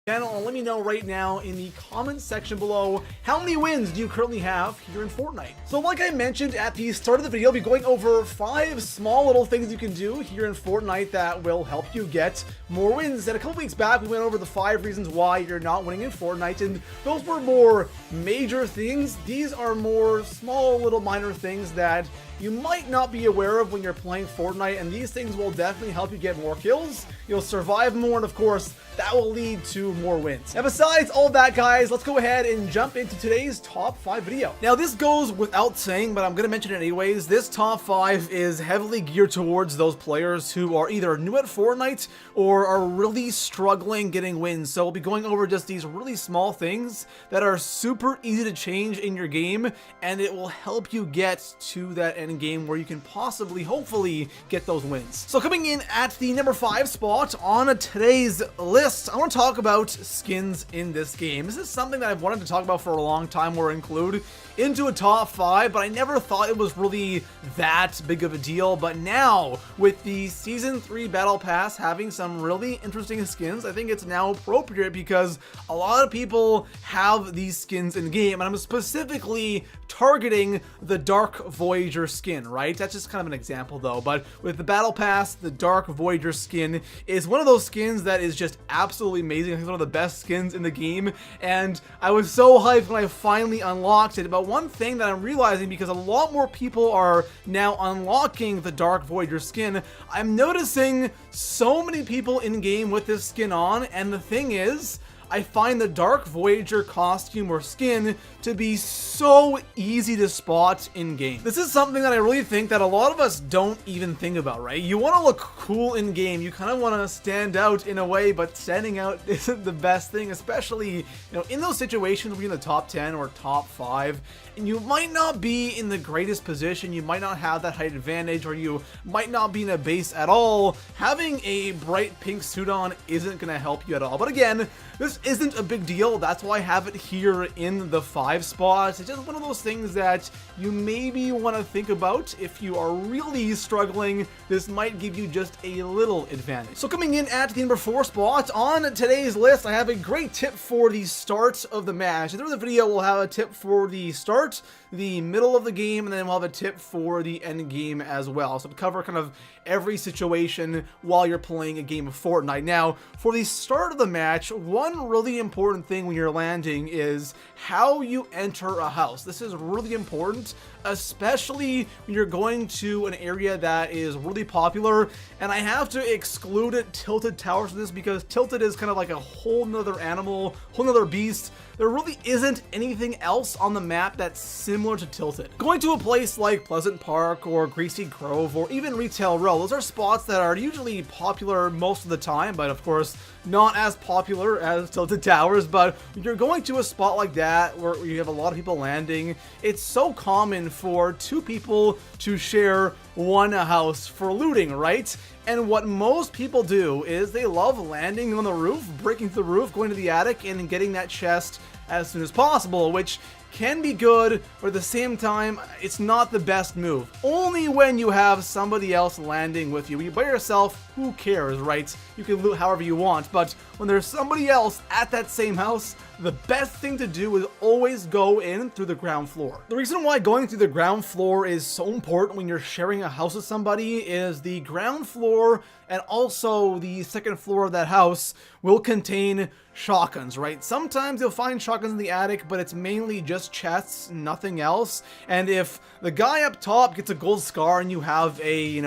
Channel, and let me know right now in the comments section below how many wins do you currently have here in Fortnite. So like I mentioned at the start of the video, I'll be going over 5 small little things you can do here in Fortnite that will help you get more wins. And a couple weeks back we went over the 5 reasons why you're not winning in Fortnite, and those were more major things. These are more small little minor things that you might not be aware of when you're playing Fortnite, and these things will definitely help you get more kills, you'll survive more, and of course that will lead to more wins. Now besides all that, guys, let's go ahead and jump into today's top 5 video. Now this goes without saying, but I'm gonna mention it anyways. This top 5 is heavily geared towards those players who are either new at Fortnite or are really struggling getting wins. So we'll be going over just these really small things that are super easy to change in your game, and it will help you get to that end game where you can possibly, hopefully, get those wins. So coming in at the number 5 spot on today's list, I want to talk about skins in this game. This is something that I've wanted to talk about for a long time or include into a top 5, but I never thought it was really that big of a deal. But now, with the Season 3 Battle Pass having some really interesting skins, I think it's now appropriate because a lot of people have these skins in the game, and I'm specifically targeting the Dark Voyager skin, right? That's just kind of an example though, but with the Battle Pass, the Dark Voyager skin is one of those skins that is just absolutely amazing. I think it's one of the best skins in the game, and I was so hyped when I finally unlocked it. But one thing that I'm realizing, because a lot more people are now unlocking the Dark Voyager skin, I'm noticing so many people in game with this skin on, and the thing is, I find the Dark Voyager costume or skin to be so easy to spot in game. This is something that I really think that a lot of us don't even think about, right? You want to look cool in game, you kind of want to stand out in a way, but standing out isn't the best thing, especially, in those situations where you're in the top 10 or top 5, and you might not be in the greatest position, you might not have that height advantage, or you might not be in a base at all. Having a bright pink suit on isn't going to help you at all. But again, this isn't a big deal. That's why I have it here in the 5 spots. It's just one of those things that you maybe want to think about. If you are really struggling, this might give you just a little advantage. So coming in at the number 4 spot on today's list, I have a great tip for the start of the match. Through the video, we'll have a tip for the start, the middle of the game, and then we'll have a tip for the end game as well. So to cover kind of every situation while you're playing a game of Fortnite. Now, for the start of the match, one really important thing when you're landing is how you enter a house. This is really important, especially when you're going to an area that is really popular, and I have to exclude Tilted Towers from this because Tilted is kind of like a whole nother animal, whole nother beast. There really isn't anything else on the map that's similar to Tilted. Going to a place like Pleasant Park or Greasy Grove or even Retail Row, those are spots that are usually popular most of the time, but of course not as popular as Tilted Towers. But when you're going to a spot like that where you have a lot of people landing, it's so common for 2 people to share one house for looting, right? And what most people do is they love landing on the roof, breaking through the roof, going to the attic, and getting that chest as soon as possible, which can be good, but at the same time, it's not the best move. Only when you have somebody else landing with you. When you're by yourself, who cares, right? You can loot however you want, but when there's somebody else at that same house, the best thing to do is always go in through the ground floor. The reason why going through the ground floor is so important when you're sharing a house with somebody is the ground floor and also the second floor of that house will contain shotguns, right? Sometimes you'll find shotguns in the attic, but it's mainly just chests, nothing else. And if the guy up top gets a gold scar and you have a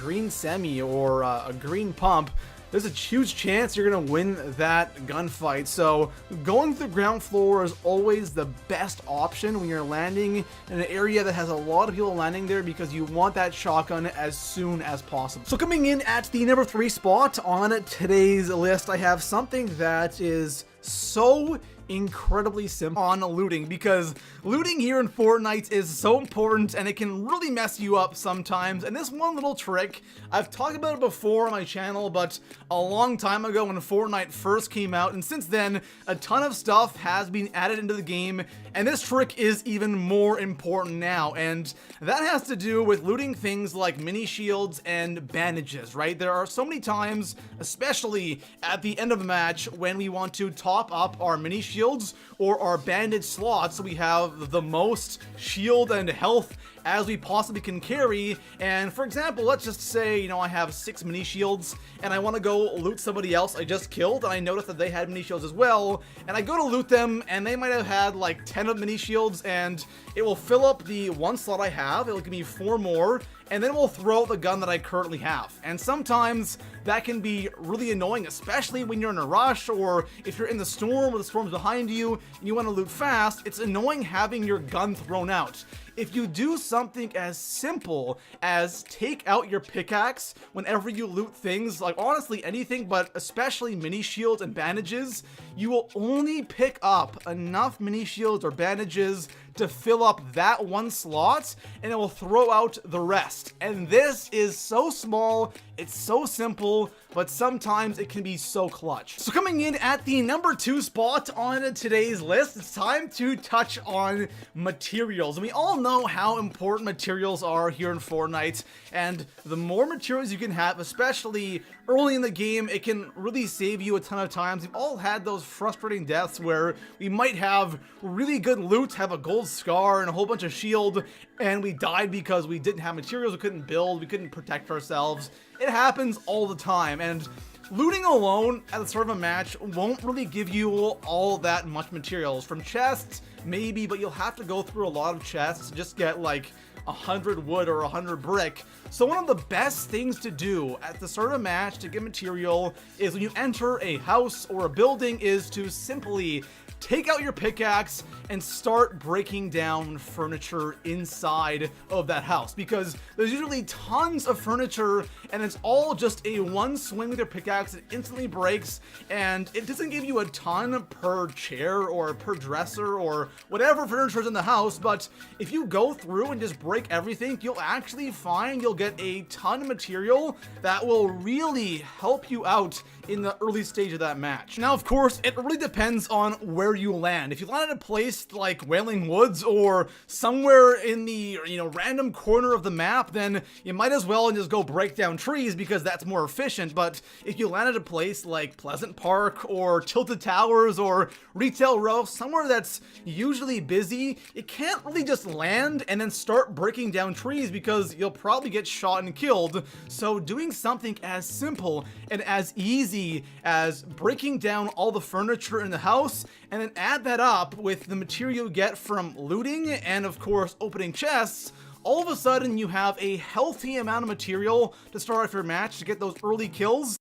green semi or a green pump, there's a huge chance you're going to win that gunfight. So going through ground floor is always the best option when you're landing in an area that has a lot of people landing there, because you want that shotgun as soon as possible. So coming in at the number 3 spot on today's list, I have something that is so incredibly simple on looting, because looting here in Fortnite is so important and it can really mess you up sometimes. And this one little trick, I've talked about it before on my channel, but a long time ago when Fortnite first came out, and since then a ton of stuff has been added into the game, and this trick is even more important now, and that has to do with looting things like mini shields and bandages, right? There are so many times, especially at the end of a match, when we want to top up our mini shields or our bandage slots so we have the most shield and health as we possibly can carry. And for example, let's just say, you know, I have 6 mini shields and I want to go loot somebody else I just killed, and I noticed that they had mini shields as well, and I go to loot them and they might have had like 10 of mini shields, and it will fill up the 1 slot I have, it'll give me 4 more, and then we'll throw out the gun that I currently have. And sometimes that can be really annoying, especially when you're in a rush, or if you're in the storm or the storm's behind you and you want to loot fast. It's annoying having your gun thrown out. If you do something as simple as take out your pickaxe whenever you loot things, like honestly anything, but especially mini shields and bandages, you will only pick up enough mini shields or bandages to fill up that 1 slot, and it will throw out the rest. And this is so small, it's so simple, but sometimes it can be so clutch. So coming in at the number 2 spot on today's list, it's time to touch on materials. And we all know how important materials are here in Fortnite, and the more materials you can have, especially early in the game, it can really save you a ton of times. We've all had those frustrating deaths where we might have really good loot, have a gold scar and a whole bunch of shield, and we died because we didn't have materials, we couldn't build, we couldn't protect ourselves. It happens all the time, and looting alone at the start of a match won't really give you all that much materials. From chests, maybe, but you'll have to go through a lot of chests to just get like 100 wood or 100 brick. So one of the best things to do at the start of a match to get material is when you enter a house or a building is to simply take out your pickaxe and start breaking down furniture inside of that house, because there's usually tons of furniture and it's all just a 1 swing with your pickaxe. It instantly breaks, and it doesn't give you a ton per chair or per dresser or whatever furniture is in the house, but if you go through and just break everything, you'll actually find you'll get a ton of material that will really help you out in the early stage of that match. Now, of course, it really depends on where you land. If you land at a place like Wailing Woods or somewhere in the, you know, random corner of the map, then you might as well just go break down trees because that's more efficient. But if you land at a place like Pleasant Park or Tilted Towers or Retail Row, somewhere that's usually busy, you can't really just land and then start breaking down trees because you'll probably get shot and killed. So doing something as simple and as easy as breaking down all the furniture in the house and then add that up with the material you get from looting and of course opening chests, all of a sudden you have a healthy amount of material to start off your match to get those early kills.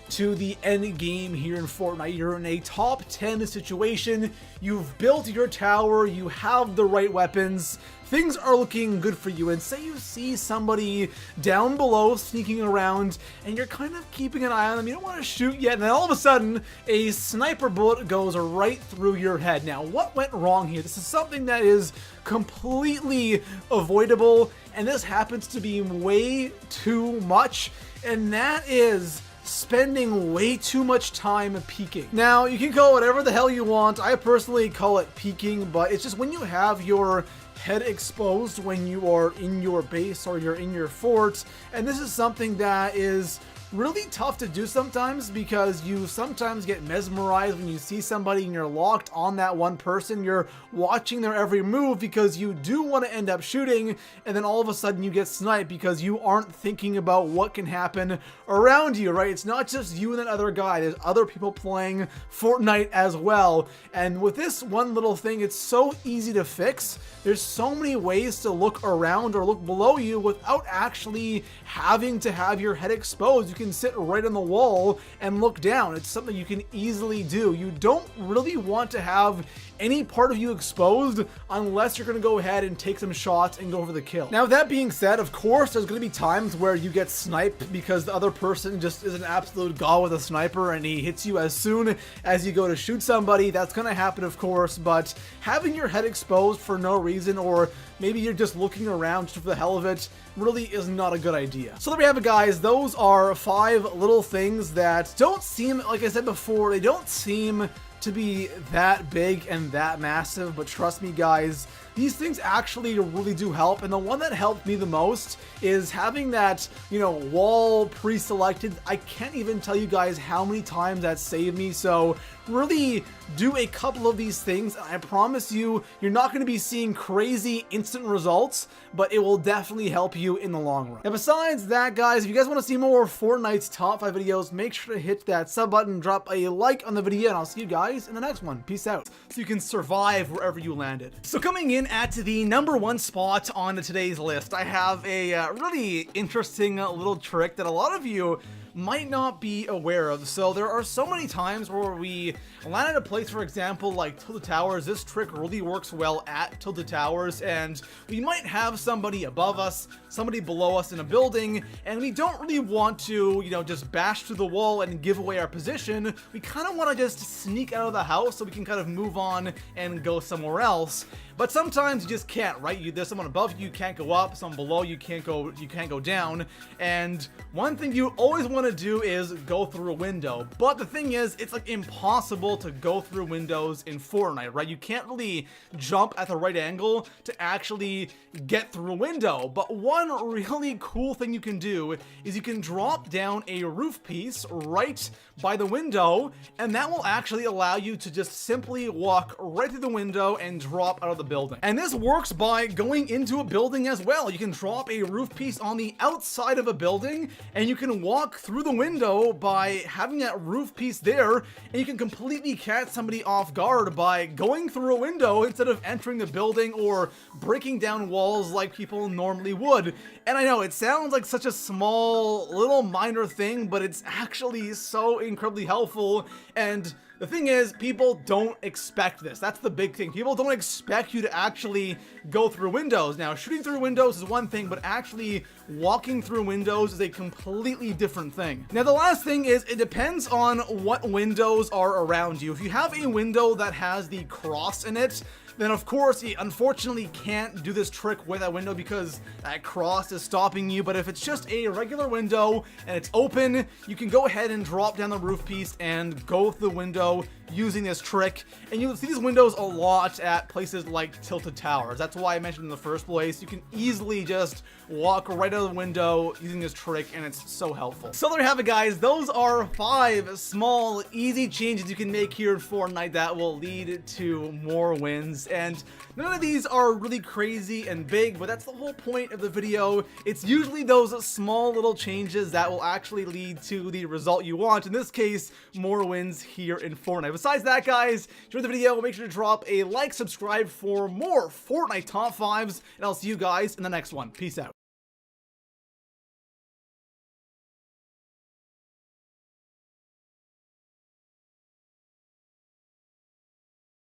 To the end game here in Fortnite, you're in a top 10 situation, you've built your tower, you have the right weapons, things are looking good for you, and say you see somebody down below sneaking around and you're kind of keeping an eye on them, you don't want to shoot yet, and then all of a sudden a sniper bullet goes right through your head. Now, what went wrong here? This is something that is completely avoidable, and this happens to be way too much, and that is spending way too much time peeking. Now, you can call it whatever the hell you want. I personally call it peeking, but it's just when you have your head exposed when you are in your base or you're in your fort, and this is something that is really tough to do sometimes because you sometimes get mesmerized when you see somebody and you're locked on that one person. You're watching their every move because you do want to end up shooting, and then all of a sudden you get sniped because you aren't thinking about what can happen around you, right? It's not just you and that other guy. There's other people playing Fortnite as well, and with this one little thing, it's so easy to fix. There's so many ways to look around or look below you without actually having to have your head exposed. You can sit right on the wall and look down. It's something you can easily do. You don't really want to have any part of you exposed unless you're going to go ahead and take some shots and go for the kill. Now, with that being said, of course, there's going to be times where you get sniped because the other person just is an absolute god with a sniper and he hits you as soon as you go to shoot somebody. That's going to happen, of course, but having your head exposed for no reason, or maybe you're just looking around just for the hell of it, really is not a good idea. So there we have it, guys. Those are 5 little things that don't seem, like I said before, they don't seem to be that big and that massive, but trust me, guys, these things actually really do help. And the one that helped me the most is having that, you know, wall pre-selected. I can't even tell you guys how many times that saved me. So really do a couple of these things. I promise you, you're not going to be seeing crazy instant results, but it will definitely help you in the long run. And besides that, guys, if you guys want to see more Fortnite's top 5 videos, make sure to hit that sub button, drop a like on the video, and I'll see you guys in the next one. Peace out. So you can survive wherever you landed. So coming in at the number 1 spot on today's list, I have a really interesting little trick that a lot of you might not be aware of. So there are so many times where we land at a place, for example, like Tilted Towers. This trick really works well at Tilted Towers, and we might have somebody above us, somebody below us in a building, and we don't really want to, you know, just bash through the wall and give away our position. We kind of want to just sneak out of the house so we can kind of move on and go somewhere else. But sometimes you just can't, right? There's someone above you can't go up, someone below you can't go down. And one thing you always want to do is go through a window. But the thing is, it's like impossible to go through windows in Fortnite, right? You can't really jump at the right angle to actually get through a window. But one really cool thing you can do is you can drop down a roof piece right by the window, and that will actually allow you to just simply walk right through the window and drop out of the building. And this works by going into a building as well. You can drop a roof piece on the outside of a building, and you can walk through the window by having that roof piece there, and you can completely catch somebody off guard by going through a window instead of entering the building or breaking down walls like people normally would. And I know it sounds like such a small little minor thing, but it's actually so incredibly helpful. And the thing is, people don't expect this. That's the big thing. People don't expect you to actually go through windows. Now, shooting through windows is one thing, but actually walking through windows is a completely different thing. Now, the last thing is it depends on what windows are around you. If you have a window that has the cross in it, then of course you unfortunately can't do this trick with that window because that cross is stopping you. But if it's just a regular window and it's open, you can go ahead and drop down the roof piece and go through the window using this trick. And you'll see these windows a lot at places like Tilted Towers. That's why I mentioned in the first place. You can easily just walk right out of the window using this trick, and it's so helpful. So there you have it, guys. Those are 5 small, easy changes you can make here in Fortnite that will lead to more wins. And none of these are really crazy and big, but that's the whole point of the video. It's usually those small little changes that will actually lead to the result you want. In this case, more wins here in Fortnite. Besides that, guys, enjoy the video. Make sure to drop a like, subscribe for more Fortnite top 5s, and I'll see you guys in the next one. Peace out.